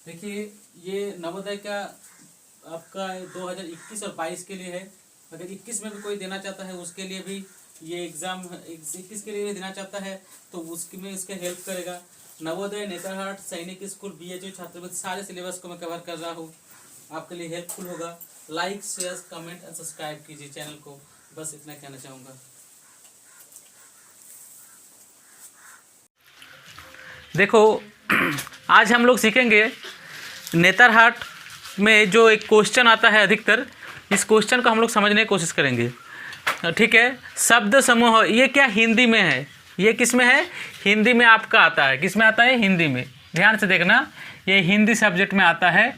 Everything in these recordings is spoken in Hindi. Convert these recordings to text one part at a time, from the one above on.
देखिए, ये नवोदय का आपका 2021 और 22 के लिए है। अगर 21 में भी कोई देना चाहता है उसके लिए भी ये एग्ज़ाम 21 के लिए भी देना चाहता है तो उसमें इसका हेल्प करेगा। नवोदय, नेतरहाट, सैनिक स्कूल, BHU छात्रवृत्ति, सारे सिलेबस को मैं कवर कर रहा हूँ, आपके लिए हेल्पफुल होगा। Like, share, comment and subscribe कीजिए चैनल को, बस इतना कहना चाहूँगा। देखो, आज हम लोग सीखेंगे नेतरहाट में जो एक क्वेश्चन आता है अधिकतर, इस क्वेश्चन को हम लोग समझने की कोशिश करेंगे। ठीक है, शब्द समूह ये क्या हिंदी में है, ये किस में है, हिंदी में आपका आता है। किस में आता है, हिंदी में। ध्यान से देखना, ये हिंदी सब्जेक्ट में आता है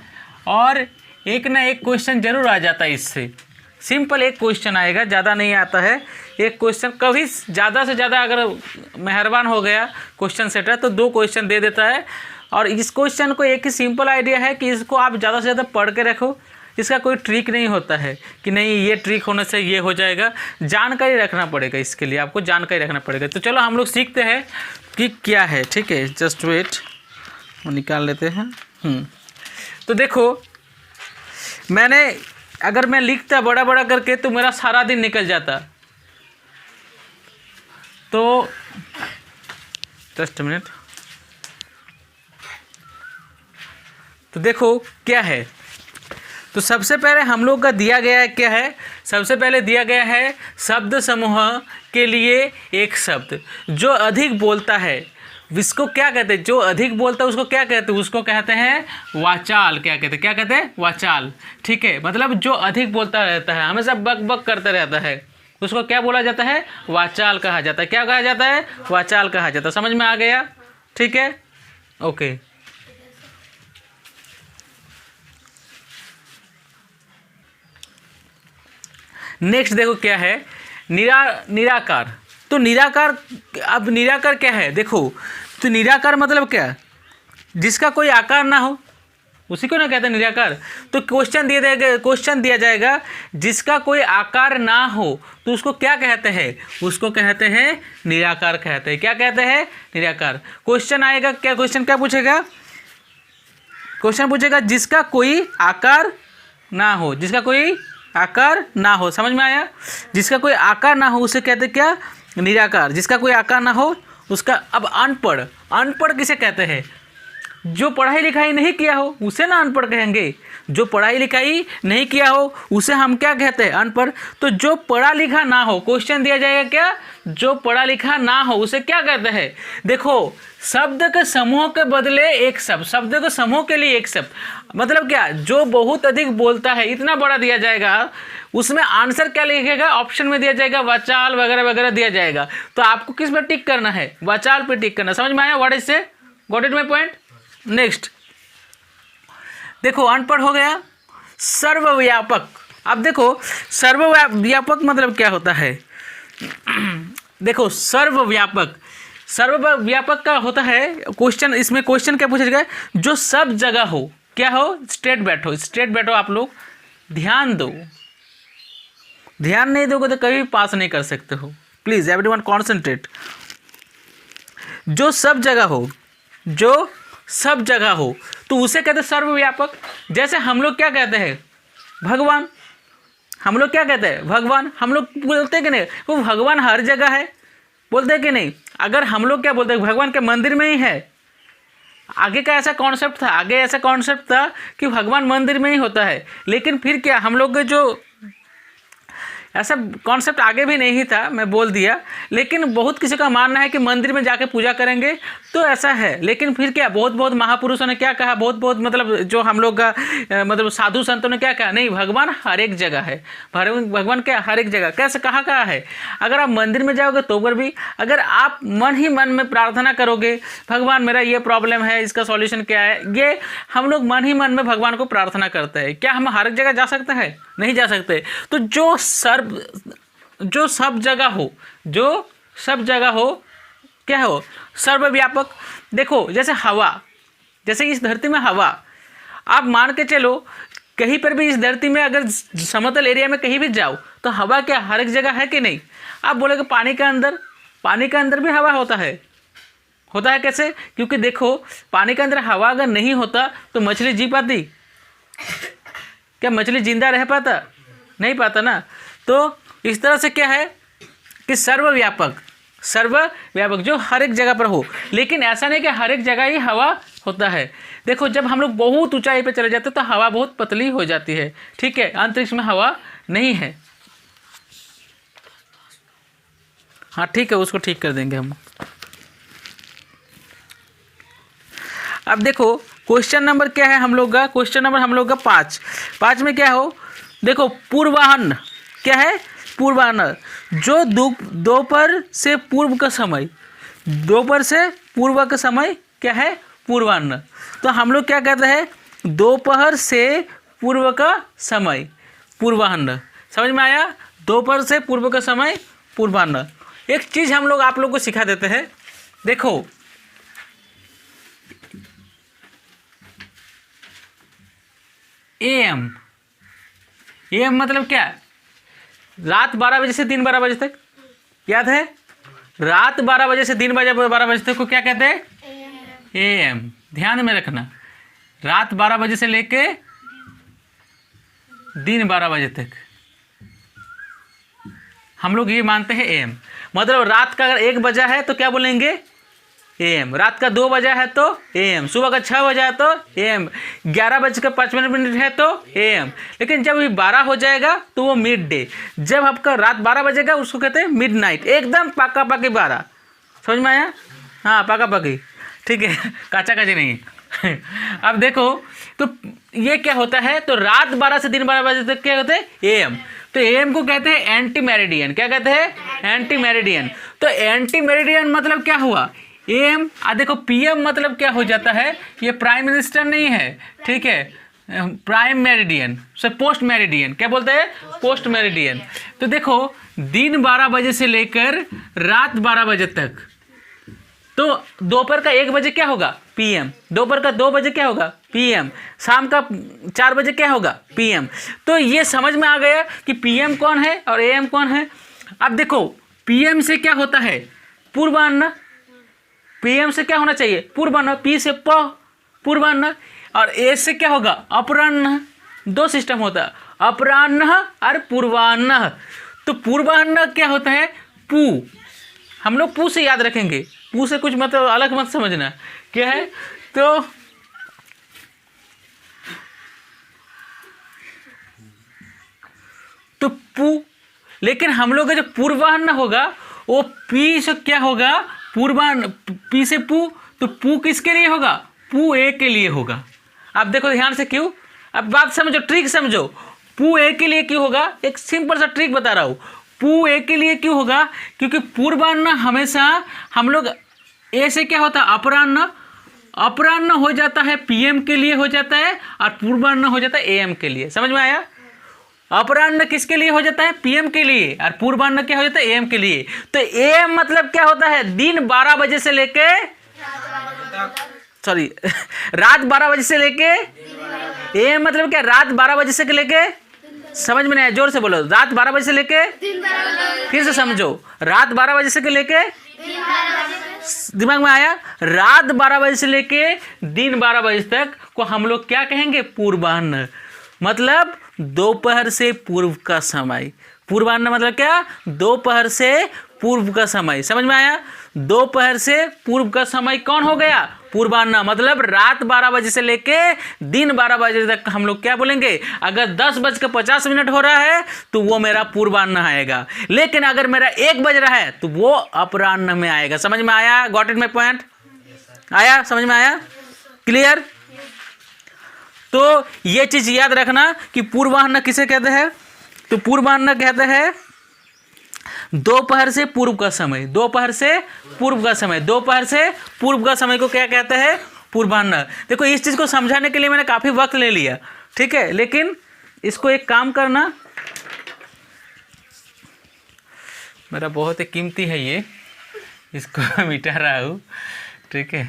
और एक ना एक क्वेश्चन जरूर आ जाता है इससे। सिंपल एक क्वेश्चन आएगा, ज़्यादा नहीं आता है एक क्वेश्चन। कभी ज़्यादा से ज़्यादा अगर मेहरबान हो गया क्वेश्चन सेटर तो 2 क्वेश्चन दे देता है। और इस क्वेश्चन को एक ही सिंपल आइडिया है कि इसको आप ज़्यादा से ज़्यादा पढ़ के रखो। इसका कोई ट्रिक नहीं होता है कि नहीं ये ट्रिक होने से ये हो जाएगा। जानकारी रखना पड़ेगा, इसके लिए आपको जानकारी रखना पड़ेगा। तो चलो हम लोग सीखते हैं कि क्या है। ठीक है, जस्ट वेट, निकाल लेते हैं। तो देखो, अगर मैं लिखता बड़ा बड़ा करके तो मेरा सारा दिन निकल जाता। तो जस्ट मिनट। तो देखो क्या है, तो सबसे पहले हम लोग का दिया गया है क्या है, सबसे पहले दिया गया है शब्द समूह के लिए एक शब्द जो अधिक बोलता है। इसको क्या कहते हैं, जो अधिक बोलता है उसको क्या कहते हैं, उसको कहते हैं वाचाल। क्या कहते हैं, क्या कहते हैं, वाचाल। ठीक है, मतलब जो अधिक बोलता रहता है, हमेशा बक बक करता रहता है, उसको क्या बोला जाता है, वाचाल कहा जाता है। क्या कहा जाता है, वाचाल कहा जाता है। समझ में आ गया? ठीक है, ओके। नेक्स्ट देखो क्या है, निराकार। तो निराकार, अब निराकार क्या है देखो, तो निराकार मतलब क्या, जिसका कोई आकार ना हो उसी को ना कहते हैं निराकार। तो क्वेश्चन दिया जाएगा जिसका कोई आकार ना हो तो उसको क्या कहते हैं, उसको कहते हैं निराकार कहते हैं। क्या कहते हैं, निराकार। क्वेश्चन आएगा क्या, क्वेश्चन क्या पूछेगा, क्वेश्चन पूछेगा जिसका कोई आकार ना हो, जिसका कोई आकार ना हो। समझ में आया? जिसका कोई आकार ना हो उसे कहते क्या, निराकार। जिसका कोई आकार ना हो उसका। अब अनपढ़, अनपढ़ किसे कहते हैं, जो पढ़ाई लिखाई नहीं किया हो उसे ना अनपढ़ कहेंगे। जो पढ़ाई लिखाई नहीं किया हो उसे हम क्या कहते हैं, अनपढ़। तो जो पढ़ा लिखा ना हो, क्वेश्चन दिया जाएगा क्या, जो पढ़ा लिखा ना हो उसे क्या कहते हैं। देखो, शब्द के समूह के बदले एक शब्द, शब्द के समूह के लिए एक शब्द, मतलब क्या, जो बहुत अधिक बोलता है, इतना बड़ा दिया जाएगा, उसमें आंसर क्या लिखेगा, ऑप्शन में दिया जाएगा वाचाल वगैरह वगैरह दिया जाएगा। तो आपको किस पर टिक करना है, वाचाल पे टिक करना। समझ में आया? व्हाट इज से, got it my point. Next देखो, अनपढ़ हो गया। सर्वव्यापक। अब देखो, सर्वव्यापक मतलब क्या होता है। देखो, सर्वव्यापक, सर्वव्यापक का होता है क्वेश्चन, इसमें क्वेश्चन क्या पूछा जाएगा, जो सब जगह हो। क्या हो, स्ट्रेट बैठो, स्ट्रेट बैठो। आप लोग ध्यान दो, ध्यान नहीं दोगे तो कभी पास नहीं कर सकते हो। Please everyone concentrate. जो सब जगह हो, जो सब जगह हो तो उसे कहते हैं सर्वव्यापक। जैसे हम लोग क्या कहते हैं, भगवान। हम लोग क्या कहते हैं, भगवान। हम लोग बोलते हैं कि नहीं, वो भगवान हर जगह है, बोलते हैं कि नहीं। अगर हम लोग क्या बोलते हैं, भगवान के मंदिर में ही है। आगे का ऐसा कॉन्सेप्ट था, आगे ऐसा कॉन्सेप्ट था कि भगवान मंदिर में ही होता है। लेकिन फिर क्या, हम लोग जो ऐसा कॉन्सेप्ट आगे भी नहीं था, मैं बोल दिया। लेकिन बहुत किसी का मानना है कि मंदिर में जाके पूजा करेंगे तो ऐसा है। लेकिन फिर क्या, बहुत बहुत महापुरुषों ने क्या कहा, बहुत बहुत मतलब जो हम लोग का मतलब साधु संतों ने क्या कहा, नहीं, भगवान हर एक जगह है। भगवान क्या, हर एक जगह। कैसे, कहा है, अगर आप मंदिर में जाओगे तो पर भी, अगर आप मन ही मन में प्रार्थना करोगे, भगवान मेरा ये प्रॉब्लम है, इसका सॉल्यूशन क्या है, ये हम लोग मन ही मन में भगवान को प्रार्थना करते हैं। क्या हम हर एक जगह जा सकते हैं, नहीं जा सकते। तो जो सब जगह हो, जो सब जगह हो, क्या हो, सर्वव्यापक। देखो, जैसे हवा, जैसे इस धरती में हवा, आप मान के चलो कहीं पर भी इस धरती में अगर समतल एरिया में कहीं भी जाओ तो हवा क्या हर एक जगह है कि नहीं। आप बोलोगे पानी के अंदर, पानी के अंदर भी हवा होता है, होता है कैसे? क्योंकि देखो पानी के अंदर हवा अगर नहीं होता तो मछली जी पाती? क्या मछली जिंदा रह पाता? नहीं पाता ना। तो इस तरह से क्या है कि सर्वव्यापक जो हर एक जगह पर हो, लेकिन ऐसा नहीं कि हर एक जगह ही हवा होता है। देखो जब हम लोग बहुत ऊंचाई पे चले जाते हैं तो हवा बहुत पतली हो जाती है, ठीक है, अंतरिक्ष में हवा नहीं है। हाँ ठीक है, उसको ठीक कर देंगे हम। अब देखो क्वेश्चन नंबर क्या है हम लोग का? क्वेश्चन नंबर हम लोग का 5 में क्या हो? देखो पूर्वाह्न क्या है? पूर्वाह्न जो दोपहर से पूर्व का समय, दोपहर से पूर्व का समय क्या है? पूर्वाह्न। तो हम लोग क्या कहते हैं? दोपहर से पूर्व का समय पूर्वाह्न। समझ में आया? दोपहर से पूर्व का समय पूर्वाह्न। एक चीज़ हम लोग आप लोग को सिखा देते हैं। देखो एएम मतलब क्या? रात 12 बजे से दिन 12 बजे तक, याद है? रात 12 बजे से दिन 12 बजे तक को क्या कहते हैं? एएम। ध्यान में रखना, रात 12 बजे से लेके दिन 12 बजे तक हम लोग ये मानते हैं एएम। मतलब रात का अगर 1 बजा है तो क्या बोलेंगे? एएम। रात का 2 बजा है तो एएम। सुबह का 6 बजा है तो एएम। 11:55 है तो एएम। लेकिन जब 12 हो जाएगा तो वो मिड डे। जब आपका रात 12 बजेगा उसको कहते हैं मिड नाइट। एकदम पाका पाकी 12। समझ में आया? हाँ पाका पाकी, ठीक है, काचा काची नहीं। अब देखो तो ये क्या होता है? तो रात 12 से दिन 12 बजे तक क्या होते हैं? एएम। तो एएम को कहते हैं एंटी मेरिडियन। क्या कहते हैं? Anti meridian. तो एंटी मेरिडियन मतलब क्या हुआ? एएम। देखो पीएम मतलब क्या हो जाता है? ये प्राइम मिनिस्टर नहीं है, ठीक है, प्राइम मेरिडियन से पोस्ट मेरिडियन। क्या बोलते हैं? Post meridian. तो देखो दिन 12 बजे से लेकर रात 12 बजे तक, तो दोपहर का 1 बजे क्या होगा? पीएम। दोपहर का 2 बजे क्या होगा? पीएम। शाम का 4 बजे क्या होगा? पीएम। तो ये समझ में आ गया कि पीएम कौन है और एएम कौन है। अब देखो पीएम से क्या होता है? पूर्वाह्न। पीएम से क्या होना चाहिए? पूर्वाह्न। पी से पूर्वाह्न। और ए से क्या होगा? अपराह्न। 2 सिस्टम होता है, अपराह्न और पूर्वाह्न। तो पूर्वाह्न क्या होता है? पू। हम लोग पू से याद रखेंगे, पू से कुछ मतलब अलग मत समझना। क्या है? तो पू। लेकिन हम लोग का जो पूर्वाह्न होगा वो पी से क्या होगा? पूर्वाह्न। पी से पू। तो पू किसके लिए होगा? पू ए के लिए होगा। अब देखो ध्यान से क्यों, अब बात समझो, ट्रिक समझो। पू ए के लिए क्यों होगा? एक सिंपल सा ट्रिक बता रहा हूँ। पू ए के लिए क्यों होगा? क्योंकि पूर्वाह्न हमेशा हम लोग ए से क्या होता है? अपराह्न। अपराह्न हो जाता है पीएम के लिए हो जाता है, और पूर्वाह्न हो जाता है एएम के लिए। समझ में आया? अपराह्न किसके लिए हो जाता है? पीएम के लिए। और पूर्वाह्न क्या हो जाता है? एएम के लिए। तो एएम मतलब क्या होता है? दिन 12 बजे से लेके रात 12 बजे से लेके। एएम मतलब क्या? रात 12 बजे से लेके। समझ में नहीं आया? जोर से बोलो। रात 12 बजे से लेके, फिर से समझो, रात 12 बजे से लेके, दिमाग में आया? रात 12 बजे से लेके दिन 12 बजे तक को हम लोग क्या कहेंगे? पूर्वाह्न। मतलब दोपहर से पूर्व का समय। पूर्वाह्न मतलब क्या? दोपहर से पूर्व का समय। समझ में आया? दोपहर से पूर्व का समय कौन हो गया? पूर्वाह्न। मतलब रात 12 बजे से लेके दिन 12 बजे तक हम लोग क्या बोलेंगे? अगर 10:50 हो रहा है तो वो मेरा पूर्वाह्न आएगा। लेकिन अगर मेरा 1 बज रहा है तो वो अपराह्न में आएगा। समझ में आया? Got it my point? आया? समझ में आया? क्लियर? तो ये चीज याद रखना कि पूर्वाह्न किसे कहते हैं? तो पूर्वाह्न कहते हैं दोपहर से पूर्व का समय। दोपहर से पूर्व का समय। दोपहर से पूर्व का समय को क्या कहते हैं? पूर्वाह्न। देखो इस चीज को समझाने के लिए मैंने काफी वक्त ले लिया, ठीक है, लेकिन इसको एक काम करना, मेरा बहुत ही कीमती है ये, इसको मिटा रहा हूँ, ठीक है।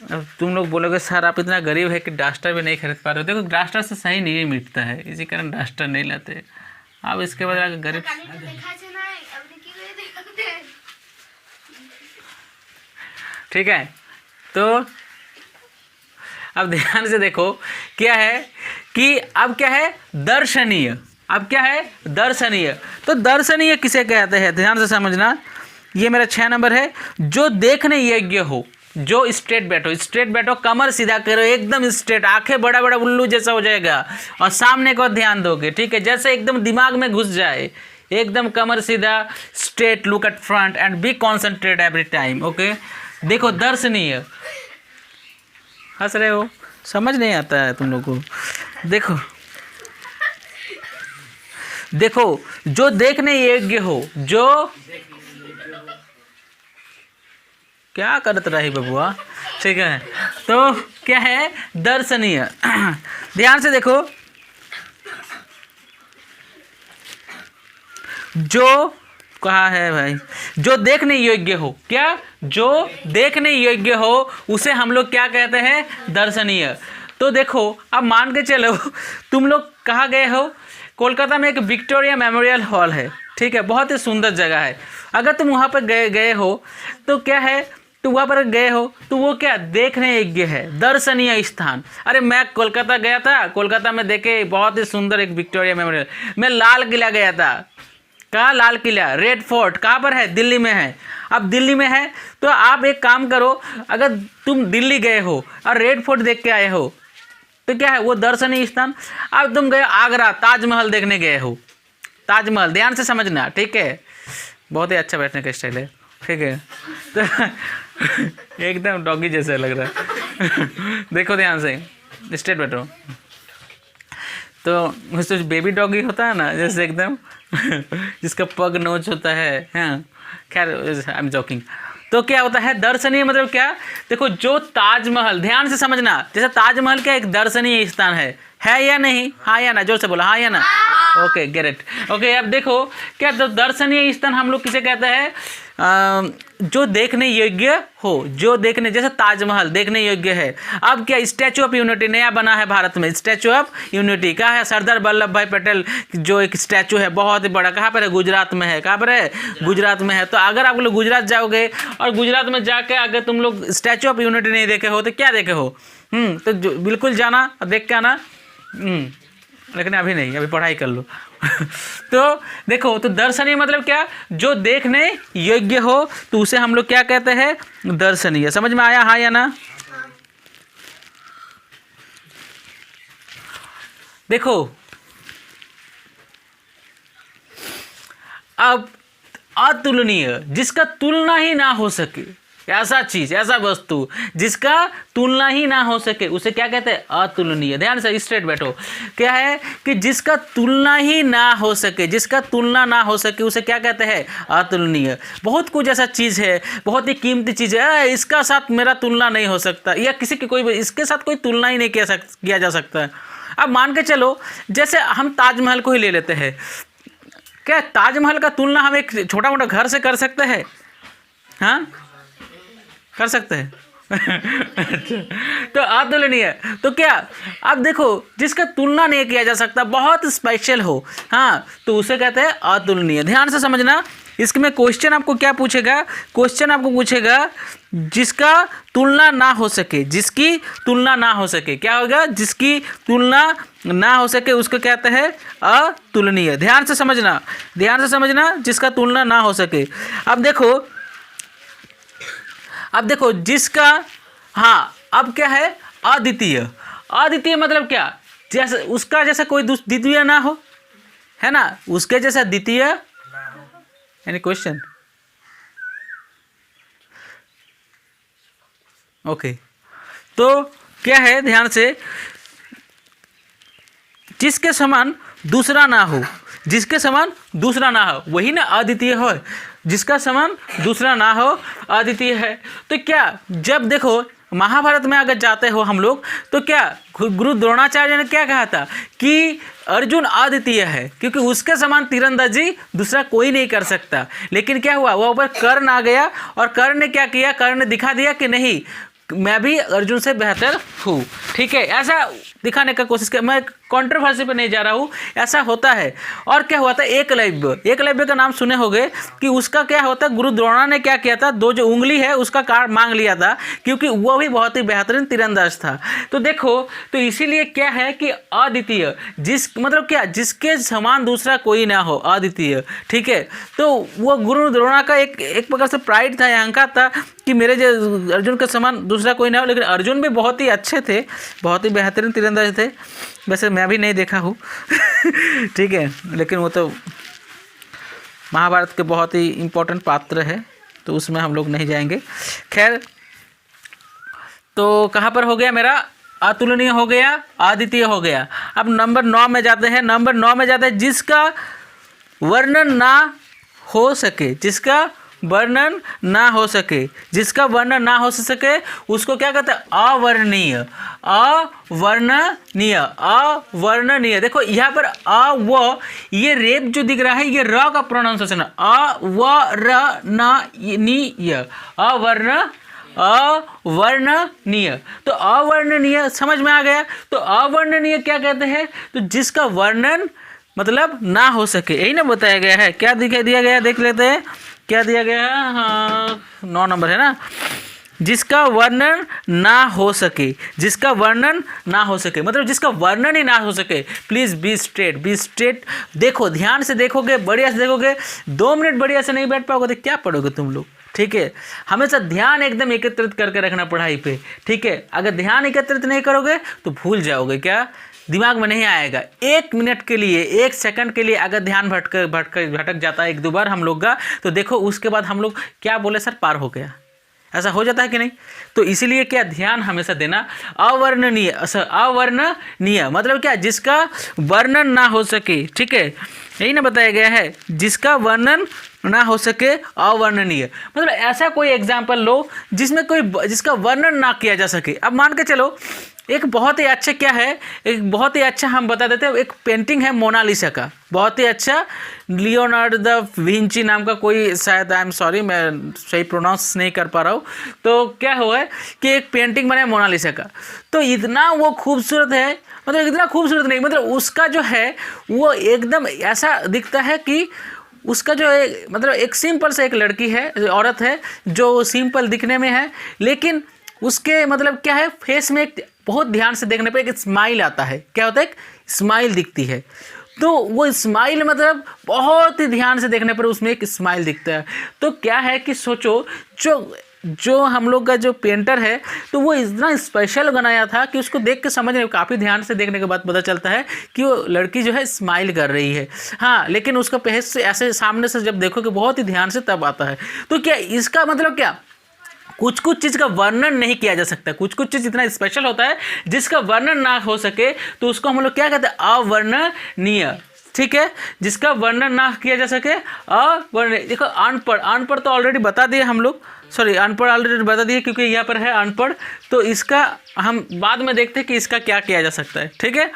अब तुम लोग बोलोगे सर आप इतना गरीब है कि डस्टर भी नहीं खरीद पा रहे हो। देखो डस्टर से सही नहीं मिटता है, इसी कारण डस्टर नहीं लाते। अब इसके बाद गरीब ठीक है। तो अब ध्यान से देखो क्या है कि अब क्या है दर्शनीय, अब क्या है दर्शनीय। तो दर्शनीय किसे कहते हैं, ध्यान से समझना। ये मेरा 6 नंबर है, जो देखने योग्य हो, जो स्ट्रेट बैठो, स्ट्रेट बैठो, कमर सीधा करो, एकदम स्ट्रेट, आंखें बड़ा बड़ा उल्लू जैसा हो जाएगा और सामने को ध्यान दोगे, ठीक है, जैसे एकदम दिमाग में घुस जाए, एकदम कमर सीधा, straight, look at front and be concentrate every time. Okay, देखो दर्शनीय, हंस रहे हो, समझ नहीं आता है तुम लोग को। देखो देखो, जो देखने योग्य हो, जो क्या करत रही बबुआ, ठीक है। तो क्या है दर्शनीय। ध्यान से देखो, जो कहा है भाई, जो देखने योग्य हो, क्या, जो देखने योग्य हो उसे हम लोग क्या कहते हैं दर्शनीय। तो देखो अब मान के चलो तुम लोग कहाँ गए हो, कोलकाता में एक विक्टोरिया मेमोरियल हॉल है, ठीक है, बहुत ही सुंदर जगह है। अगर तुम वहाँ पर गए हो तो क्या है, तो वहाँ पर गए हो तो वो क्या देखने योग्य है, दर्शनीय स्थान। अरे मैं कोलकाता गया था, कोलकाता में देखे बहुत ही सुंदर एक विक्टोरिया मेमोरियल। मैं लाल किला गया था, कहाँ, लाल किला, रेड फोर्ट कहाँ पर है, दिल्ली में है। अब दिल्ली में है तो आप एक काम करो, अगर तुम दिल्ली गए हो और रेड फोर्ट देख के आए हो तो क्या है वो दर्शनीय स्थान। अब तुम गए आगरा, ताजमहल देखने गए हो, ताजमहल, ध्यान से समझना, ठीक है, बहुत ही अच्छा बैठने का स्टाइल है, ठीक है। तो एकदम डॉगी जैसा लग रहा है। देखो ध्यान से, स्ट्रेट बैठो। तो उससे बेबी डॉगी होता है ना, जैसे एकदम जिसका पग नोच होता है, हाँ, खैर आई एम जॉकिंग। तो क्या होता है दर्शनीय मतलब क्या, देखो जो ताजमहल, ध्यान से समझना, जैसे ताजमहल क्या एक दर्शनीय स्थान है या नहीं, हाँ या ना, जोर से बोला, हाँ या ना। Okay great. ओके अब देखो क्या, तो दर्शनीय स्थान हम लोग किसे कहते हैं, जो देखने योग्य हो, जो देखने, जैसे ताजमहल देखने योग्य है। अब क्या स्टैचू ऑफ यूनिटी नया बना है भारत में, स्टैचू ऑफ यूनिटी का है, सरदार वल्लभ भाई पटेल जो एक स्टैचू है बहुत ही बड़ा, कहाँ पर है, गुजरात में है, कहाँ पर है, गुजरात में है। तो अगर आप लोग गुजरात जाओगे और गुजरात में जाके अगर तुम लोग स्टैचू ऑफ यूनिटी नहीं देखे हो तो क्या देखे हो, तो बिल्कुल जाना देख के आना, लेकिन अभी नहीं, अभी पढ़ाई कर लो। तो देखो, तो दर्शनीय मतलब क्या, जो देखने योग्य हो तो उसे हम लोग क्या कहते हैं दर्शनीय। समझ में आया, हाँ या ना। देखो अब अतुलनीय, जिसका तुलना ही ना हो सके, ऐसा चीज, ऐसा वस्तु जिसका तुलना ही ना हो सके उसे क्या कहते हैं अतुलनीय। ध्यान से स्ट्रेट बैठो, क्या है कि जिसका तुलना ही ना हो सके, जिसका तुलना ना हो सके उसे क्या कहते हैं अतुलनीय। बहुत कुछ ऐसा चीज़ है, बहुत ही कीमती चीज़ है, इसका साथ मेरा तुलना नहीं हो सकता, या किसी की कोई, इसके साथ कोई तुलना ही नहीं किया जा सकता है। अब मान के चलो, जैसे हम ताजमहल को ही ले लेते हैं, क्या ताजमहल का तुलना हम एक छोटा मोटा घर से कर सकते हैं, हाँ कर सकते हैं। तो अतुलनीय, तो क्या, अब देखो जिसका तुलना नहीं किया जा सकता, बहुत स्पेशल हो, हाँ, तो उसे कहते हैं अतुलनीय। ध्यान से समझना, इसमें क्वेश्चन आपको क्या पूछेगा, क्वेश्चन आपको पूछेगा जिसका तुलना ना हो सके, जिसकी तुलना ना हो सके, क्या होगा, जिसकी तुलना ना हो सके उसको कहते हैं अतुलनीय। ध्यान से समझना, ध्यान से समझना, जिसका तुलना ना हो सके। अब देखो जिसका, हाँ, अब क्या है अद्वितीय। अद्वितीय मतलब क्या, जैसे उसका जैसा कोई द्वितीय ना हो, है ना, उसके जैसा द्वितीय। Any question? ओके, तो क्या है, ध्यान से, जिसके समान दूसरा ना हो, जिसके समान दूसरा ना हो, वही ना अद्वितीय हो, जिसका समान दूसरा ना हो अद्वितीय है। तो क्या, जब देखो महाभारत में अगर जाते हो हम लोग तो क्या गुरु द्रोणाचार्य ने क्या कहा था कि अर्जुन अद्वितीय है, क्योंकि उसके समान तीरंदाजी दूसरा कोई नहीं कर सकता। लेकिन क्या हुआ, वह ऊपर कर्ण आ गया और कर्ण ने क्या किया, कर्ण ने दिखा दिया कि नहीं, मैं भी अर्जुन से बेहतर हूँ, ठीक है। ऐसा दिखाने का कोशिश किया। मैं कंट्रोवर्सी पे नहीं जा रहा हूँ, ऐसा होता है। और क्या हुआ था, एकलव्य का नाम सुने होंगे कि उसका क्या होता है, गुरु द्रोणा ने क्या किया था, दो जो उंगली है उसका काट मांग लिया था, क्योंकि वो भी बहुत ही बेहतरीन तीरंदाज था। तो देखो, तो इसीलिए क्या है कि अद्वितीय, जिस मतलब क्या, जिसके समान दूसरा कोई ना हो, अद्वितीय। ठीक है, तो वो गुरु द्रोणा का एक प्रकार से प्राइड था, अहंकार था कि मेरे जो अर्जुन के समान दूसरा कोई ना हो। लेकिन अर्जुन भी बहुत ही अच्छे थे, बहुत ही बेहतरीन तीरंदाज थे। वैसे मैं भी नहीं देखा हूँ ठीक है, लेकिन वो तो महाभारत के बहुत ही इम्पोर्टेंट पात्र है, तो उसमें हम लोग नहीं जाएंगे। खैर, तो कहाँ पर हो गया मेरा, अतुलनीय हो गया, अद्वितीय हो गया। अब नंबर 9 में जाते हैं। नंबर 9 में जाते हैं, जिसका वर्णन ना हो सके, जिसका वर्णन ना हो सके, जिसका वर्णन ना हो सके उसको क्या कहते हैं, अवर्णनीय। अवर्णनीय, अवर्णनीय। देखो यहाँ पर ये रेप जो दिख रहा है, ये र का प्रोनाउंसिएशन है, अवर्णनीय, अवर्णनीय। तो अवर्णनीय समझ में आ गया। तो अवर्णनीय क्या कहते हैं, तो जिसका वर्णन मतलब ना हो सके, यही ना बताया गया है। क्या दिखाई दिया गया, देख लेते हैं क्या दिया गया है। हाँ, 9 नंबर है ना, जिसका वर्णन ना हो सके, जिसका वर्णन ना हो सके मतलब जिसका वर्णन ही ना हो सके। Please be straight, be straight. देखो, ध्यान से देखोगे, बढ़िया से देखोगे, 2 मिनट बढ़िया से नहीं बैठ पाओगे तो क्या पढ़ोगे तुम लोग। ठीक है, हमेशा ध्यान एकदम एकत्रित करके रखना पढ़ाई पे। ठीक है, अगर ध्यान एकत्रित नहीं करोगे तो भूल जाओगे, क्या दिमाग में नहीं आएगा। 1 मिनट के लिए, 1 सेकंड के लिए अगर ध्यान भटक जाता है 1-2 बार हम लोग का, तो देखो उसके बाद हम लोग क्या बोले, सर पार हो गया। ऐसा हो जाता है कि नहीं। तो इसीलिए क्या, ध्यान हमेशा देना। अवर्णनीय, अवर्णनीय मतलब क्या, जिसका वर्णन ना हो सके। ठीक है, यही ना बताया गया है, जिसका वर्णन ना हो सके, अवर्णनीय। मतलब ऐसा कोई एग्जाम्पल लो जिसका वर्णन ना किया जा सके। अब मान के चलो, एक बहुत ही अच्छा क्या है, एक बहुत ही अच्छा हम बता देते हैं, एक पेंटिंग है मोनालिसा का, बहुत ही अच्छा, लियोनार्डो दा विंची नाम का कोई, शायद, आई एम सॉरी मैं सही प्रोनाउंस नहीं कर पा रहा हूँ। तो क्या हुआ है कि एक पेंटिंग बना है मोनालिसा का, तो इतना वो खूबसूरत है, मतलब इतना खूबसूरत नहीं, मतलब उसका जो है वो एकदम ऐसा दिखता है कि उसका जो है, मतलब एक सिंपल से एक लड़की है, औरत है, जो सिंपल दिखने में है, लेकिन उसके मतलब क्या है, फेस में एक बहुत ध्यान से देखने पर एक स्माइल आता है। क्या होता है, एक स्माइल दिखती है। तो वो स्माइल मतलब बहुत ही ध्यान से देखने पर उसमें एक स्माइल दिखता है। तो क्या है कि सोचो, जो हम लोग का जो पेंटर है, तो वो इतना स्पेशल बनाया था कि उसको देख के समझने, काफ़ी ध्यान से देखने के बाद पता चलता है कि वो लड़की जो है स्माइल कर रही है। हाँ, लेकिन उसका फेस से ऐसे सामने से जब देखोगे बहुत ही ध्यान से तब आता है। तो क्या इसका मतलब क्या, कुछ कुछ चीज़ का वर्णन नहीं किया जा सकता, कुछ कुछ चीज़ इतना स्पेशल होता है जिसका वर्णन ना हो सके, तो उसको हम लोग क्या कहते हैं, अवर्णनीय। ठीक है, जिसका वर्णन ना किया जा सके, अवर्णनीय। देखो, अनपढ़ तो ऑलरेडी बता दिए हम लोग, सॉरी अनपढ़ ऑलरेडी बता दिए, क्योंकि यहाँ पर है अनपढ़, तो इसका हम बाद में देखते हैं कि इसका क्या किया जा सकता है। ठीक है,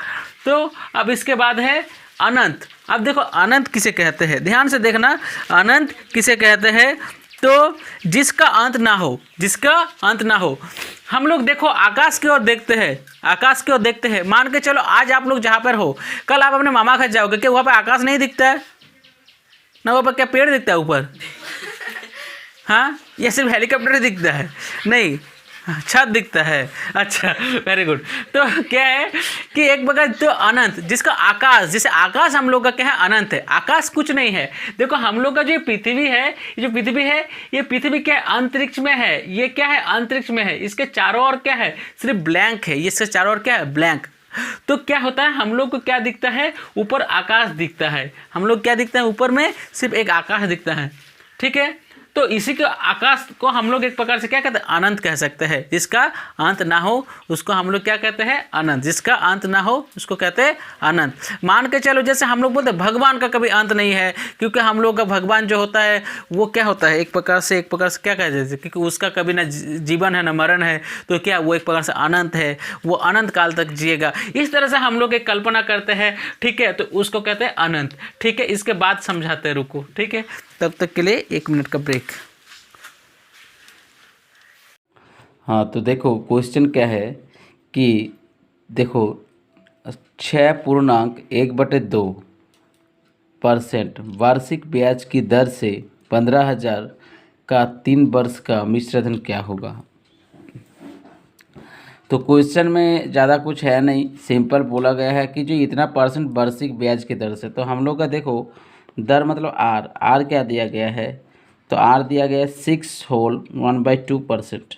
तो अब इसके बाद है अनंत। अब देखो, अनंत किसे कहते हैं, ध्यान से देखना, अनंत किसे कहते हैं, तो जिसका अंत ना हो, जिसका अंत ना हो। हम लोग देखो आकाश की ओर देखते हैं, आकाश की ओर देखते हैं, मान के चलो आज आप लोग जहाँ पर हो, कल आप अपने मामा घर जाओगे, क्या वहाँ पर आकाश नहीं दिखता है ना, वहाँ पर क्या पेड़ दिखता है ऊपर हाँ, ये सिर्फ हेलीकॉप्टर दिखता है, नहीं छत दिखता है। अच्छा, वेरी गुड। तो क्या है कि एक बगल तो अनंत, जिसका आकाश, जैसे आकाश हम लोग का क्या है, अनंत है, आकाश कुछ नहीं है। देखो हम लोग का जो पृथ्वी है, ये जो पृथ्वी है, ये पृथ्वी क्या है, अंतरिक्ष में है, ये क्या है, अंतरिक्ष में है, इसके चारों ओर क्या है, सिर्फ ब्लैंक है, इसके चारों ओर क्या है, ब्लैंक। तो क्या होता है, हम लोग को क्या दिखता है, ऊपर आकाश दिखता है, हम लोग क्या दिखता है, ऊपर में सिर्फ एक आकाश दिखता है। ठीक है, तो इसी के आकाश को हम लोग एक प्रकार से क्या कहते हैं, अनंत कह सकते हैं। जिसका अंत ना हो उसको हम लोग क्या कहते हैं, अनंत। जिसका अंत ना हो उसको कहते हैं अनंत। मान के चलो, जैसे हम लोग बोलते हैं भगवान का कभी अंत नहीं है, क्योंकि हम लोग का भगवान जो होता है वो क्या होता है, एक प्रकार से क्या कहते हैं, क्योंकि उसका कभी ना जीवन है ना मरण है, तो क्या वो एक प्रकार से अनंत है, वो अनंत काल तक जिएगा। इस तरह से हम लोग एक कल्पना करते हैं। ठीक है, तो उसको कहते हैं अनंत। ठीक है, इसके बाद समझाते हैं, रुको। ठीक है, तब तक के लिए 1 मिनट का ब्रेक। हाँ, तो देखो क्वेश्चन क्या है कि देखो 6.1/2% वार्षिक ब्याज की दर से 15,000 का 3 वर्ष का मिश्र धन क्या होगा। तो क्वेश्चन में ज़्यादा कुछ है नहीं, सिंपल बोला गया है कि जो इतना परसेंट वार्षिक ब्याज की दर से, तो हम लोग का देखो दर मतलब आर क्या दिया गया है, तो आर दिया गया है 6/1/2%।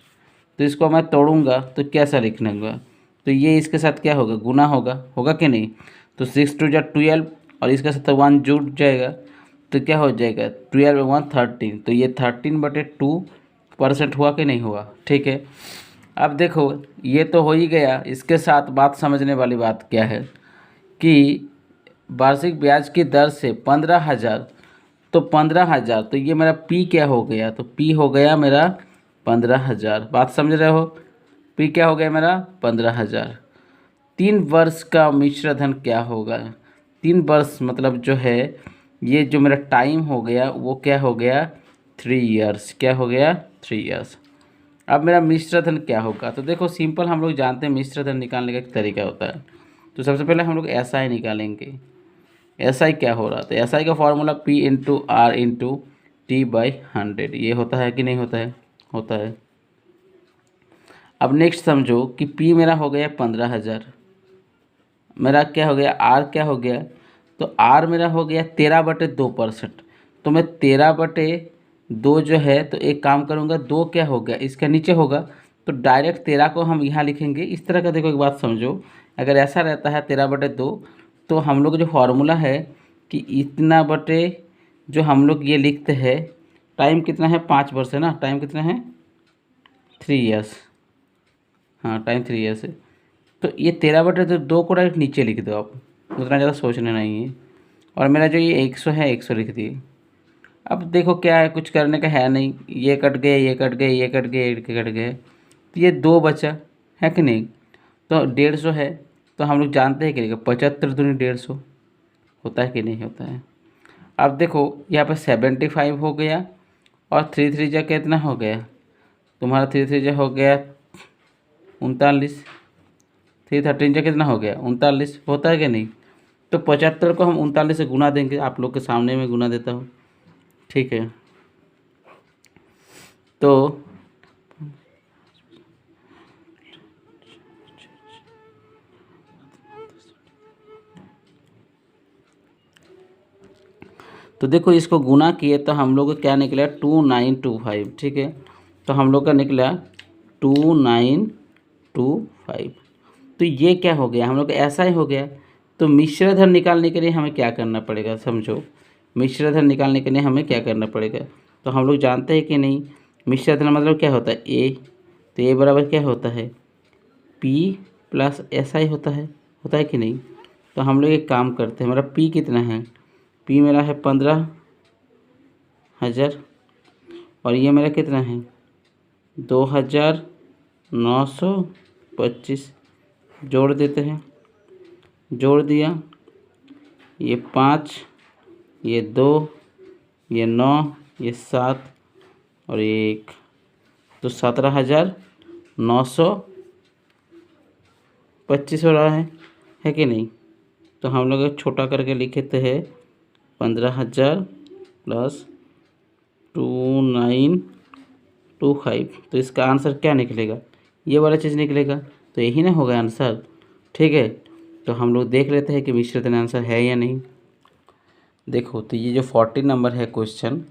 तो इसको मैं तोड़ूंगा तो कैसा लिखूंगा, तो ये इसके साथ क्या होगा, गुना होगा कि नहीं। तो 6×2 = 12 और इसके साथ 1 जुड़ जाएगा तो क्या हो जाएगा 12 × 1 = 13। तो ये 13/2% हुआ कि नहीं हुआ। ठीक है, अब देखो ये तो हो ही गया। इसके साथ बात समझने वाली बात क्या है कि वार्षिक ब्याज की दर से 15,000, तो 15,000 तो ये मेरा पी क्या हो गया, तो पी हो गया मेरा 15,000। बात समझ रहे हो, पी क्या हो गया मेरा 15,000। 3 वर्ष का मिश्र धन क्या होगा। 3 वर्ष मतलब जो है ये जो मेरा टाइम हो गया वो क्या हो गया 3 इयर्स। क्या हो गया 3 इयर्स। अब मेरा मिश्र धन क्या होगा, तो देखो सिंपल हम लोग जानते हैं मिश्र धन निकालने का एक तरीका होता है। तो सबसे पहले हम लोग SI निकालेंगे। SI क्या हो रहा, तो SI का फॉर्मूला P/R/T/100 ये होता है कि नहीं होता है, होता है। अब नेक्स्ट समझो कि P मेरा हो गया 15,000, मेरा क्या हो गया R क्या हो गया, तो R मेरा हो गया 13/2%। तो मैं 13/2 जो है, तो एक काम करूँगा 2 क्या हो गया इसके नीचे होगा, तो डायरेक्ट 13 को हम यहाँ लिखेंगे इस तरह का। देखो एक बात समझो, अगर ऐसा रहता है 13/2 तो हम लोग जो फार्मूला है कि इतना बटे जो हम लोग ये लिखते हैं, टाइम कितना है 5 वर्ष है ना, टाइम कितना है 3 इयर्स, हाँ टाइम 3 इयर्स है। तो ये 13/2 को डायरेक्ट नीचे लिख दो आप, उतना ज़्यादा सोचना नहीं है। और मेरा जो ये 100 है 100 लिख दिए। अब देखो क्या है, कुछ करने का है नहीं, ये कट गए ये कट गए ये कट गए ये कट गए, तो ये 2 बचा है कि नहीं। तो 150 है, तो हम लोग जानते हैं कि 75 दूनी 150 होता है कि नहीं होता है। अब देखो यहाँ पर 75 हो गया और 3 3 जा कितना हो गया तुम्हारा, 3 3 जा हो गया 39, 3 13 जा कितना हो गया 39 होता है कि नहीं। तो 75 को हम 39 से गुना देंगे, आप लोग के सामने में गुना देता हूँ। ठीक है, तो देखो इसको गुना किए तो हम लोग का क्या निकला 2925। ठीक है, तो हम लोग का निकला 2925। तो ये क्या हो गया हम लोग का ऐसा ही हो गया। तो मिश्र धन निकालने के लिए हमें क्या करना पड़ेगा, समझो मिश्र धन निकालने के लिए हमें क्या करना पड़ेगा। तो हम लोग जानते हैं कि नहीं मिश्र धन मतलब क्या होता है ए, तो ए बराबर क्या होता है P+SI होता है कि नहीं। तो हम लोग एक काम करते हैं, हमारा P कितना है, P मेरा है 15,000 और ये मेरा कितना है 2,925। जोड़ देते हैं, जोड़ दिया, ये 5 ये 2 ये 9 ये 7 और 1, तो 17,925 हो रहा है कि नहीं। तो हम लोग छोटा करके लिखते हैं 15,000 + 2925। तो इसका आंसर क्या निकलेगा, ये वाला चीज़ निकलेगा। तो यही ना होगा आंसर। ठीक है, तो हम लोग देख लेते हैं कि मिश्र धन आंसर है या नहीं। देखो तो ये जो 40 नंबर है क्वेश्चन,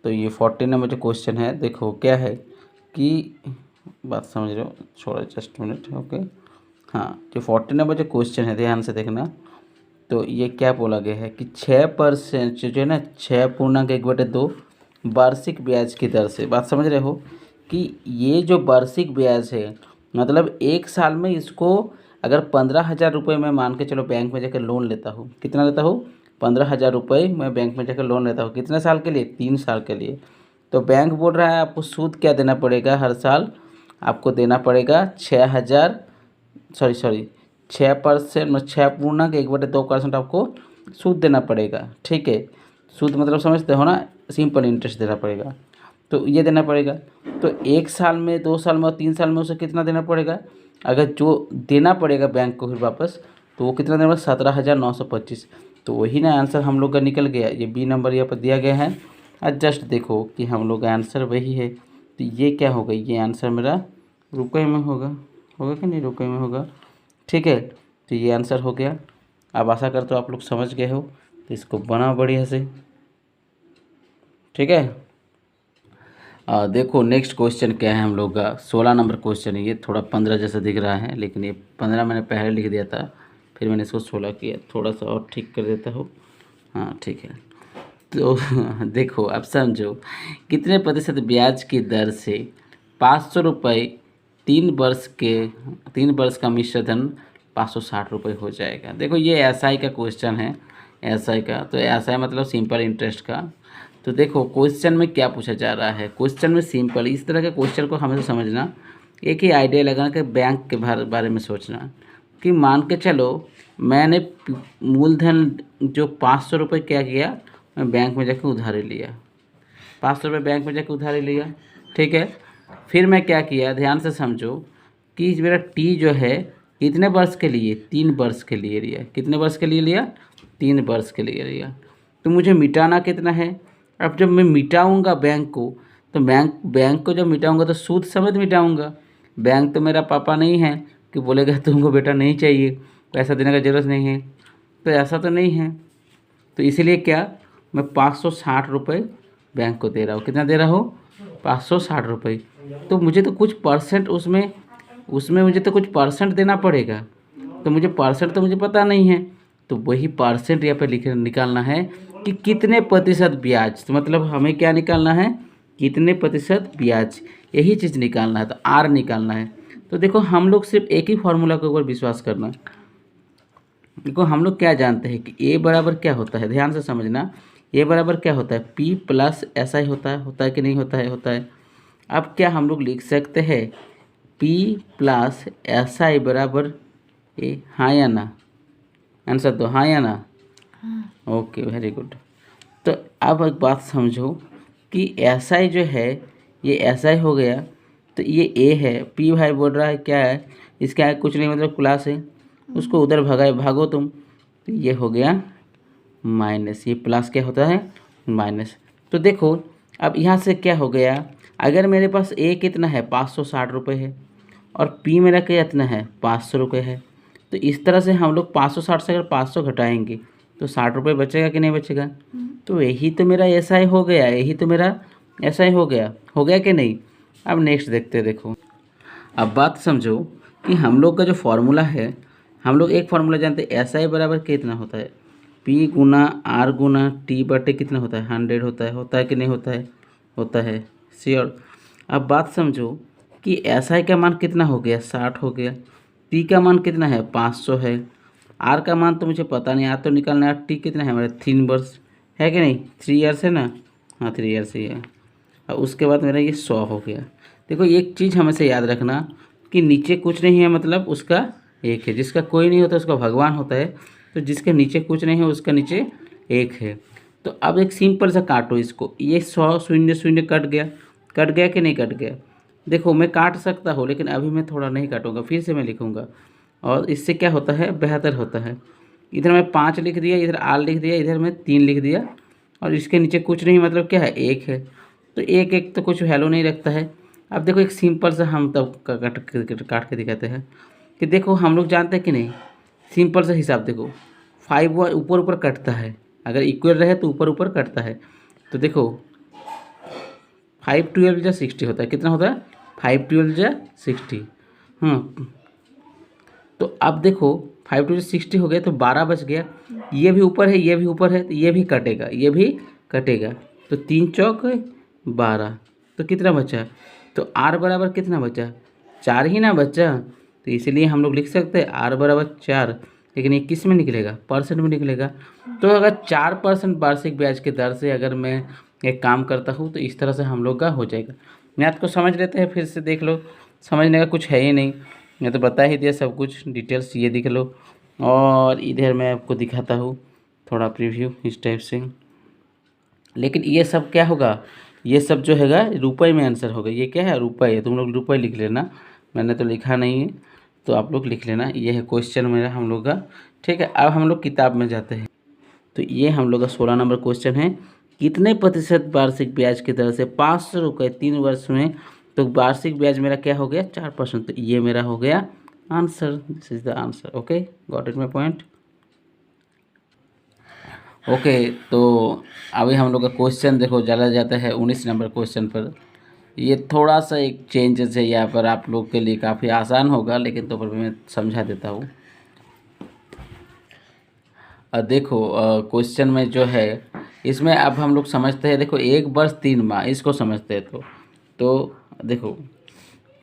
तो ये 40 नंबर जो क्वेश्चन है, देखो क्या है कि बात समझ रहे हो, छोड़ो जस्ट मिनट। ओके, हाँ जो 40 नंबर जो क्वेश्चन है ध्यान से देखना। तो ये क्या बोला गया है कि 6% जो है ना 6.1/2 वार्षिक ब्याज की दर से, बात समझ रहे हो कि ये जो वार्षिक ब्याज है मतलब एक साल में इसको अगर 15,000 रुपये मैं मान के चलो बैंक में जाकर लोन लेता हूँ, कितना लेता हूँ 15,000 रुपये मैं बैंक में जाकर लोन लेता हूँ, कितने साल के लिए 3 साल के लिए। तो बैंक बोल रहा है आपको सूद क्या देना पड़ेगा, हर साल आपको देना पड़ेगा 6,000 6% 6.1/2% आपको सूद देना पड़ेगा। ठीक है, सूद मतलब समझते हो ना, सिंपल इंटरेस्ट देना पड़ेगा। तो ये देना पड़ेगा। तो 1 साल में 2 साल में और 3 साल में उसे कितना देना पड़ेगा, अगर जो देना पड़ेगा बैंक को फिर वापस, तो वो कितना देगा 17,925। तो वही ना आंसर हम लोग का निकल गया। ये बी नंबर यहाँ पर दिया गया है। और जस्ट देखो कि हम लोग का आंसर वही है। तो ये क्या होगा, ये आंसर मेरा रुपए में होगा कि नहीं, रुपए में होगा। ठीक है, तो ये आंसर हो गया। अब आशा करता हूँ आप लोग समझ गए हो। तो इसको बनाओ बढ़िया से। ठीक है, देखो नेक्स्ट क्वेश्चन क्या है हम लोग का। 16 नंबर क्वेश्चन है। ये थोड़ा 15 जैसा दिख रहा है, लेकिन ये 15 मैंने पहले लिख दिया था, फिर मैंने इसको 16 किया। थोड़ा सा और ठीक कर देता हूँ। हाँ ठीक है। तो देखो अब समझो, कितने प्रतिशत ब्याज की दर से 500 रुपये 3 वर्ष का मिश्र धन 560 रुपये हो जाएगा। देखो ये एसआई का क्वेश्चन है, एसआई का। तो एसआई मतलब सिंपल इंटरेस्ट का। तो देखो क्वेश्चन में क्या पूछा जा रहा है। क्वेश्चन में सिंपल इस तरह के क्वेश्चन को हमेशा समझना, एक ही आइडिया लगाना कि बैंक के बारे में सोचना कि मान के चलो मैंने मूलधन जो 500 रुपये क्या किया, मैं बैंक में जाकर उधारी लिया, 500 रुपये बैंक में जाकर उधारी लिया। ठीक है, फिर मैं क्या किया, ध्यान से समझो कि मेरा टी जो है कितने वर्ष के लिए, 3 वर्ष के लिए लिया। कितने वर्ष के लिए लिया, 3 वर्ष के लिए लिया। तो मुझे मिटाना कितना है। अब जब मैं मिटाऊंगा बैंक को, तो बैंक को जब मिटाऊंगा तो सूद समेत मिटाऊंगा। बैंक तो मेरा पापा नहीं है कि बोलेगा तुमको बेटा नहीं चाहिए, पैसा देने का ज़रूरत नहीं है। तो ऐसा तो नहीं है। तो इसीलिए क्या, मैं 560 रुपये बैंक को दे रहा हूँ। कितना दे रहा हूँ, 560 रुपये। तो मुझे तो कुछ परसेंट उसमें मुझे तो कुछ परसेंट देना पड़ेगा। तो मुझे परसेंट तो मुझे पता नहीं है। तो वही परसेंट यहाँ पे निकालना है कि कितने प्रतिशत ब्याज। तो मतलब हमें क्या निकालना है, कितने प्रतिशत ब्याज, यही चीज़ निकालना है। तो आर निकालना है। तो देखो हम लोग सिर्फ एक ही फार्मूला के ऊपर विश्वास करना। देखो हम लोग क्या जानते हैं कि ए बराबर क्या होता है, ध्यान से समझना। ए बराबर क्या होता है, पी प्लस एस आई होता है कि नहीं होता है, होता है। अब क्या हम लोग लिख सकते हैं पी प्लस एस आई बराबर ए, हाँ या ना, आंसर दो हाँ या ना। Okay very good. तो अब एक बात समझो कि एस आई जो है ये एस आई हो गया, तो ये ए है। पी भाई बोल रहा है क्या है, इसका है कुछ नहीं, मतलब क्लास है, उसको उधर भागो तुम। तो ये हो गया माइनस, ये प्लस क्या होता है, माइनस। तो देखो अब यहाँ से क्या हो गया, अगर मेरे पास ए कितना है 560 रुपये है और पी मेरा कितना है 500 रुपये है। तो इस तरह से हम लोग 560 से अगर 500 घटाएंगे तो 60 रुपये बचेगा कि नहीं बचेगा। तो यही तो मेरा एस आई हो गया, यही तो मेरा एस आई हो गया कि नहीं। अब नेक्स्ट देखते हैं। देखो अब बात समझो कि हम लोग का जो फार्मूला है, हम लोग एक फार्मूला जानते हैं, एस आई बराबर कितना होता है, पी गुना आर गुना टी बटे कितना होता है 100 होता है कि नहीं होता है, होता है श्योर। अब बात समझो कि एस आई का मान कितना हो गया 60 हो गया, पी का मान कितना है 500 है, आर का मान तो मुझे पता नहीं, आर तो निकालना है। टी कितना है हमारा 3 वर्ष है कि नहीं, 3 ईयर्स है ना, हाँ 3 ईयर्स ही है। और उसके बाद मेरा ये 100 हो गया। देखो एक चीज़ हमेशा याद रखना कि नीचे कुछ नहीं है मतलब उसका एक है, जिसका कोई नहीं होता उसका भगवान होता है। तो जिसके नीचे कुछ नहीं है उसका नीचे एक है। तो अब एक सिंपल सा काटो इसको, ये 100 शून्य शून्य कट गया कि नहीं कट गया। देखो मैं काट सकता हूँ लेकिन अभी मैं थोड़ा नहीं काटूंगा, फिर से मैं लिखूँगा और इससे क्या होता है बेहतर होता है। इधर मैं 5 लिख दिया, इधर आर लिख दिया, इधर मैं 3 लिख दिया और इसके नीचे कुछ नहीं मतलब क्या है एक है। तो एक तो कुछ वैल्यू नहीं रखता है। अब देखो एक सिंपल सा हम तब काट के दिखाते हैं कि देखो हम लोग जानते हैं कि नहीं, सिंपल सा हिसाब देखो 5 ऊपर ऊपर कटता है, अगर इक्वल रहे तो ऊपर ऊपर कटता है। तो देखो 5 12 जा 60 होता है, कितना होता है 5 12 जा 60। हाँ तो अब देखो 5 12 60 हो गया तो 12 बच गया, ये भी ऊपर है ये भी ऊपर है तो ये भी कटेगा ये भी कटेगा। तो 3 चौक 12, तो कितना बचा, तो आर बराबर कितना बचा 4 ही ना बचा। तो इसलिए हम लोग लिख सकते हैं आर बराबर 4, लेकिन ये किस में निकलेगा परसेंट में निकलेगा। तो अगर 4% वार्षिक ब्याज की दर से अगर मैं एक काम करता हूँ तो इस तरह से हम लोग का हो जाएगा। मैथ को समझ लेते हैं, फिर से देख लो, समझने का कुछ है ही नहीं, मैं तो बता ही दिया सब कुछ डिटेल्स, ये देख लो। और इधर मैं आपको दिखाता हूँ थोड़ा प्रीव्यू इस टाइप से। लेकिन ये सब क्या होगा, ये सब जो हैगा रुपए में आंसर होगा। ये क्या है रुपए है, तुम लोग रुपए लिख लेना, मैंने तो लिखा नहीं है। तो आप लोग लिख लेना, ये है क्वेश्चन मेरा हम लोग का। ठीक है, अब हम लोग किताब में जाते हैं। तो ये हम लोग का 16 नंबर क्वेश्चन है, कितने प्रतिशत वार्षिक ब्याज की दर से 500 रुपये 3 वर्ष में, तो वार्षिक ब्याज मेरा क्या हो गया 4%। तो ये मेरा हो गया answer, this is the answer. Okay, got it my point. Okay, तो अभी हम लोग का क्वेश्चन देखो चला जाता है 19 नंबर क्वेश्चन पर। ये थोड़ा सा एक चेंजेस है यहाँ पर, आप लोग के लिए काफ़ी आसान होगा, लेकिन तो पर भी मैं समझा देता हूँ। देखो क्वेश्चन में जो है इसमें अब हम लोग समझते हैं, देखो 1 वर्ष 3 माह इसको समझते हैं। तो देखो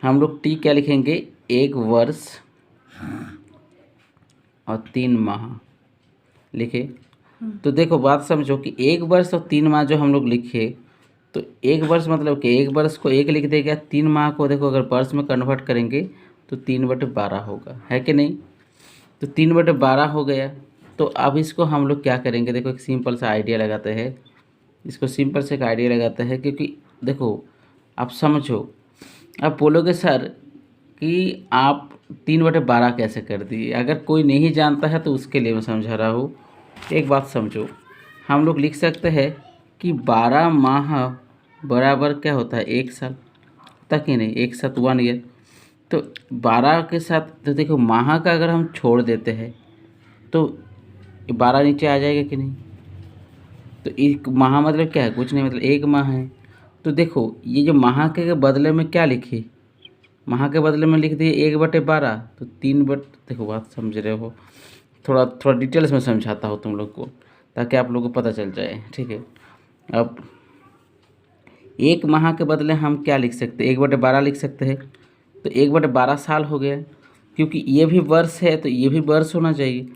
हम लोग टी क्या लिखेंगे, 1 वर्ष और 3 माह लिखे। तो देखो बात समझो कि 1 वर्ष और 3 माह जो हम लोग लिखे, तो 1 वर्ष मतलब कि 1 वर्ष को 1 लिख देगा, 3 माह को देखो अगर वर्ष में कन्वर्ट करेंगे तो 3/12 होगा, है कि नहीं। तो 3/12 हो गया। तो अब इसको हम लोग क्या करेंगे, देखो एक सिंपल सा आइडिया लगाते हैं, इसको सिंपल से एक आइडिया लगाते हैं। क्योंकि देखो आप समझो, आप बोलोगे सर कि आप 3/12 कैसे कर दिए, अगर कोई नहीं जानता है तो उसके लिए मैं समझा रहा हूँ। एक बात समझो, हम लोग लिख सकते हैं कि 12 माह बराबर क्या होता है 1 साल, तक ही नहीं 1 साथ 1 ईयर। तो 12 के साथ तो देखो माह का अगर हम छोड़ देते हैं तो 12 नीचे आ जाएगा कि नहीं। तो एक माह मतलब क्या है, कुछ नहीं, मतलब 1 माह है। तो देखो ये जो माह के बदले में क्या लिखे, माह के बदले में लिख दिए 1/12। तो 3 देखो बात समझ रहे हो, थोड़ा थोड़ा डिटेल्स में समझाता हूँ तुम लोग को ताकि आप लोगों को पता चल जाए। ठीक है, अब 1 माह के बदले हम क्या लिख सकते हैं, 1/12 लिख सकते हैं। तो 1/12 साल हो गया, क्योंकि ये भी वर्ष है तो ये भी वर्ष होना चाहिए।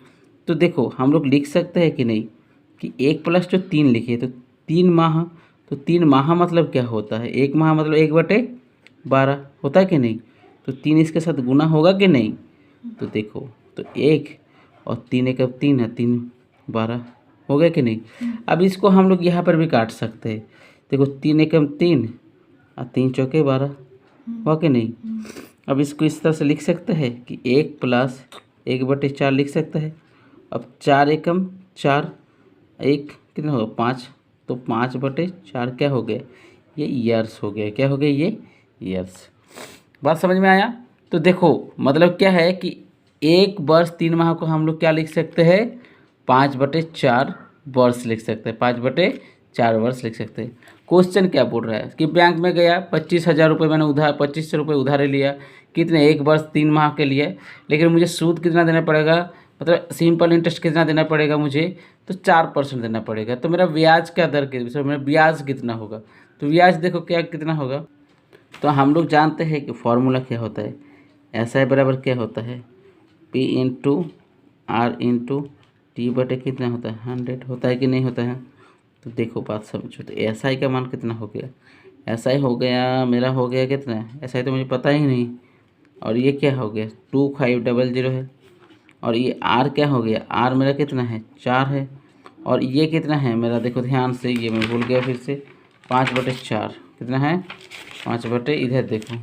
तो देखो हम लोग लिख सकते हैं कि नहीं कि 1 प्लस जो 3 लिखे तो 3 माह। तो 3 माह मतलब क्या होता है, 1 माह मतलब 1/12 होता है कि नहीं। तो 3 इसके साथ गुना होगा कि नहीं। तो देखो तो 1 और 3 एक अब 3 है, 3 12 हो गया कि नहीं। अब इसको हम लोग यहाँ पर भी काट सकते हैं। देखो 3 एकम 3 और 3 चौके 12 हुआ कि नहीं। अब इसको इस तरह से लिख सकते हैं कि 1 प्लस 1/4 लिख सकते हैं। अब 4 एकम 4, 1 कितना होगा 5, तो 5/4 क्या हो गया, ये ईयर्स हो गया। क्या हो गया, ये ईयर्स। बात समझ में आया। तो देखो मतलब क्या है कि 1 वर्ष 3 माह को हम लोग क्या लिख सकते हैं, 5/4 वर्ष लिख सकते हैं, 5/4 वर्ष लिख सकते हैं। क्वेश्चन क्या बोल रहा है कि बैंक में गया 25,000 रुपये मैंने उधार 2500 रुपये उधार लिया, कितने 1 वर्ष 3 माह के लिए, लेकिन मुझे सूद कितना देना पड़ेगा, मतलब सिंपल इंटरेस्ट कितना देना पड़ेगा मुझे, तो 4% देना पड़ेगा। तो मेरा ब्याज का दर मेरा ब्याज कितना होगा, तो ब्याज देखो क्या कितना होगा। तो हम लोग जानते हैं कि फॉर्मूला क्या होता है, SI बराबर क्या होता है, P/R/T कितना होता है 100 होता है कि नहीं होता है। तो देखो बात समझो, तो SI का मान कितना हो गया, SI हो गया मेरा हो गया कितना है, SI तो मुझे पता ही नहीं। और ये क्या हो गया 2500 है। और ये R क्या हो गया, R मेरा कितना है 4 है। और ये कितना है मेरा, देखो ध्यान से, ये मैं भूल गया फिर से, 5/4 कितना है 5 इधर देखो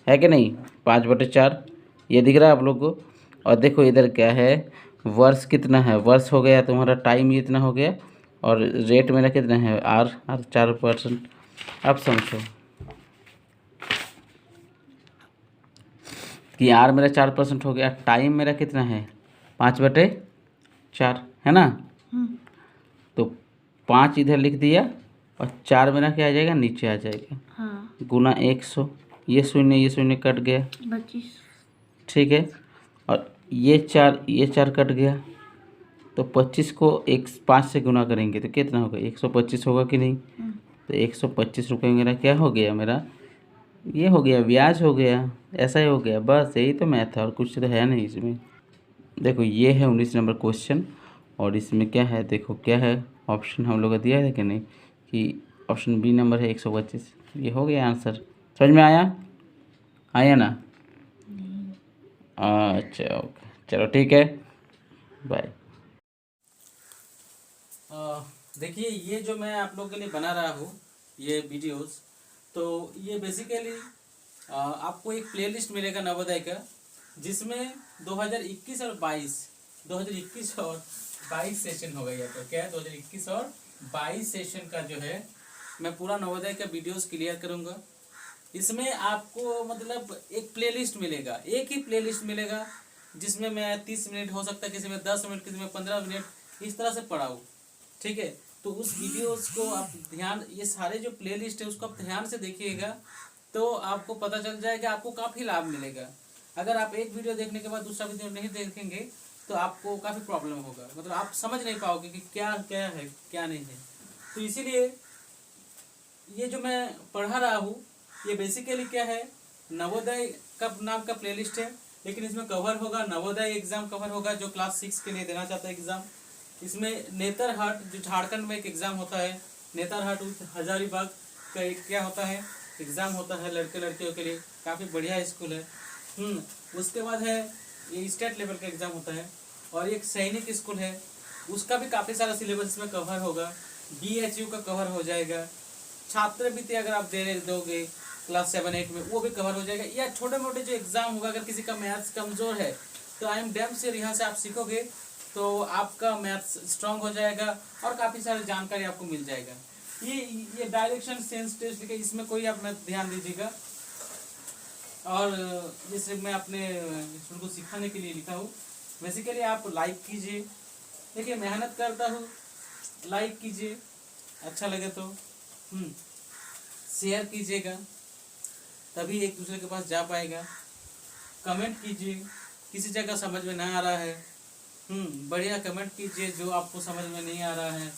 है कि नहीं 5/4, ये दिख रहा है आप लोग को। और देखो इधर क्या है, वर्ष कितना है, वर्ष हो गया तुम्हारा, टाइम इतना हो गया, और रेट मेरा कितना है आर 4%। अब समझो कि आर मेरा 4% हो गया, टाइम मेरा कितना है 5/4 है ना। तो 5 इधर लिख दिया और 4 मेरा क्या आ जाएगा नीचे आ जाएगा, हाँ गुना 100, ये शून्य कट गया 25। ठीक है। और ये 4 कट गया, तो 25 को 5 से गुना करेंगे तो कितना होगा 125 होगा कि नहीं। तो 125 रुपये मेरा क्या हो गया, मेरा ये हो गया ब्याज हो गया, ऐसा ही हो गया। बस यही तो मैथ है और कुछ तो है नहीं इसमें। देखो ये है 19 नंबर क्वेश्चन, और इसमें क्या है देखो क्या है, ऑप्शन हम लोग को दिया है कि नहीं, कि ऑप्शन बी नंबर है 125। ये हो गया आंसर, समझ में आया ना। अच्छा ओके, चलो ठीक है, बाय। देखिए ये जो मैं आप लोगों के लिए बना रहा हूँ ये वीडियोस, तो ये बेसिकली आपको एक प्लेलिस्ट मिलेगा नवोदय का, जिसमें 2021 और 22 सेशन हो गया। तो क्या है 2021 और 22 सेशन का जो है मैं पूरा नवोदय का वीडियोस क्लियर करूंगा। इसमें आपको मतलब एक प्लेलिस्ट मिलेगा, एक ही प्लेलिस्ट मिलेगा जिसमें मैं 30 मिनट हो सकता है, किसी में 10 मिनट, किसी में 15 मिनट इस तरह से पढ़ाऊँ। ठीक है, तो उस वीडियोस को आप ध्यान, ये सारे जो प्लेलिस्ट है उसको आप ध्यान से देखिएगा तो आपको पता चल जाएगा, आपको काफ़ी लाभ मिलेगा। अगर आप एक वीडियो देखने के बाद दूसरा वीडियो नहीं देखेंगे तो आपको काफ़ी प्रॉब्लम होगा, मतलब आप समझ नहीं पाओगे कि क्या क्या है क्या नहीं है। तो इसीलिए ये जो मैं पढ़ा रहा हूँ ये बेसिकली क्या है, नवोदय का नाम का प्लेलिस्ट है, लेकिन इसमें कवर होगा नवोदय एग्जाम कवर होगा जो क्लास 6 के लिए देना चाहता है एग्ज़ाम। इसमें नेतरहाट जो झारखंड में एक एग्ज़ाम होता है, नेतरहाट हजारीबाग का एक क्या होता है एग्ज़ाम होता है लड़के लड़कियों के लिए, काफ़ी बढ़िया स्कूल है। उसके बाद है ये स्टेट लेवल का एग्ज़ाम होता है, और एक सैनिक स्कूल है उसका भी काफ़ी सारा सिलेबस इसमें कवर होगा। BHU का कवर हो जाएगा, छात्रवृत्ति अगर आप दोगे क्लास 7-8 में वो भी कवर हो जाएगा। या छोटे मोटे जो एग्ज़ाम होगा, अगर किसी का मैथ्स कमज़ोर है तो आई एम डैम श्योर यहाँ से आप सीखोगे तो आपका मैथ्स स्ट्रांग हो जाएगा और काफ़ी सारी जानकारी आपको मिल जाएगा। ये डायरेक्शन सेंस टेस्ट लिखा, इसमें कोई आप मत ध्यान दीजिएगा। और ये सिर्फ मैं अपने स्टूडेंट को सिखाने के लिए लिखा हूँ। बेसिकली आप लाइक कीजिए, देखिए मेहनत करता हूँ, लाइक कीजिए, अच्छा लगे तो शेयर कीजिएगा, तभी एक दूसरे के पास जा पाएगा। कमेंट कीजिए, किसी जगह समझ में ना आ रहा है बढ़िया कमेंट कीजिए, जो आपको समझ में नहीं आ रहा है,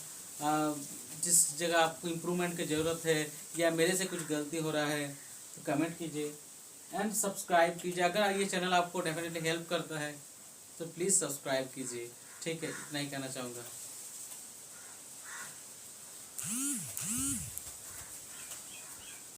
जिस जगह आपको इम्प्रूवमेंट की ज़रूरत है या मेरे से कुछ गलती हो रहा है तो कमेंट कीजिए एंड सब्सक्राइब कीजिए। अगर ये चैनल आपको डेफिनेटली हेल्प करता है तो प्लीज़ सब्सक्राइब कीजिए। ठीक है, इतना ही कहना चाहूँगा।